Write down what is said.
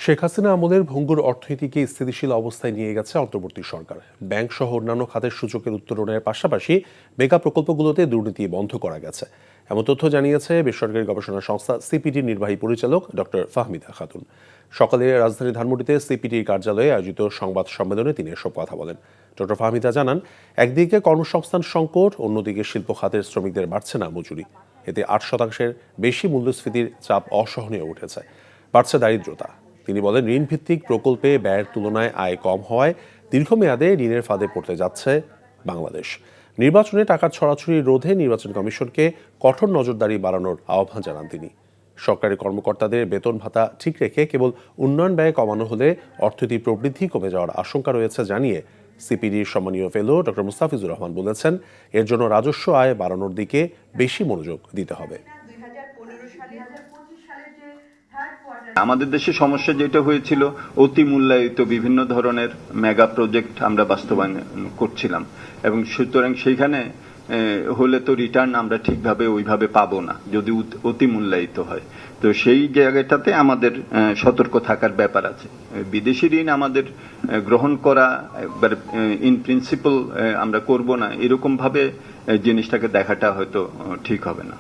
শেখ হাসিনা আমলের ভঙ্গুর অর্থনীতিকে স্থিতিশীল অবস্থায় নিয়ে গেছে অন্তর্বর্তী সরকার। ব্যাংক সহ অন্যান্য খাতের সূচকের উত্তরণের পাশাপাশি মেগা প্রকল্পগুলোতে দুর্নীতি বন্ধ করা গেছে, এমন তথ্য জানিয়েছে বেসরকারি গবেষণা সংস্থা সিপিডির নির্বাহী পরিচালক ডক্টর ফাহমিদা খাতুন। সকালে রাজধানী ধানমন্ডিতে সিপিডির কার্যালয়ে আয়োজিত সংবাদ সম্মেলনে তিনি এসব কথা বলেন। ডক্টর ফাহমিদা জানান, একদিকে কর্মসংস্থান সংকট, অন্যদিকে শিল্প খাতের শ্রমিকদের বাড়ছে না মজুরি। এতে 8% বেশি মূল্যস্ফীতির চাপ অসহনীয় উঠেছে, বাড়ছে দারিদ্রতা। তিনি বলেন, ঋণভিত্তিক প্রকল্পে ব্যয়ের তুলনায় আয় কম হওয়ায় দীর্ঘমেয়াদে ঋণের ফাঁদে পড়তে যাচ্ছে বাংলাদেশ। নির্বাচনে টাকার ছড়াছড়ি রোধে নির্বাচন কমিশনকে কঠোর নজরদারি বাড়ানোর আহ্বান জানান তিনি। সরকারি কর্মকর্তাদের বেতন ভাতা ঠিক রেখে কেবল উন্নয়ন ব্যয় কমানো হলে অর্থনীতি প্রবৃদ্ধি কমে যাওয়ার আশঙ্কা রয়েছে জানিয়ে সিপিডির সম্মানীয় ফেলো ডক্টর মুস্তাফিজুর রহমান বলেছেন, এর জন্য রাজস্ব আয় বাড়ানোর দিকে বেশি মনোযোগ দিতে হবে। আমাদের দেশে সমস্যা যেটা হয়েছিল, অতি মূল্যায়িত বিভিন্ন ধরনের মেগা প্রজেক্ট আমরা বাস্তবায়ন করছিলাম, এবং সুতরাং সেইখানে হলে তো রিটার্ন আমরা ঠিকভাবে ওইভাবে পাবো না যদি অতি মূল্যায়িত হয়। তো সেই জায়গাটাতে আমাদের সতর্ক থাকার ব্যাপার আছে। বিদেশি ঋণ আমাদের গ্রহণ করা একবার ইন প্রিন্সিপাল আমরা করব না, এরকম ভাবে জিনিসটাকে দেখাটা হয়তো ঠিক হবে না।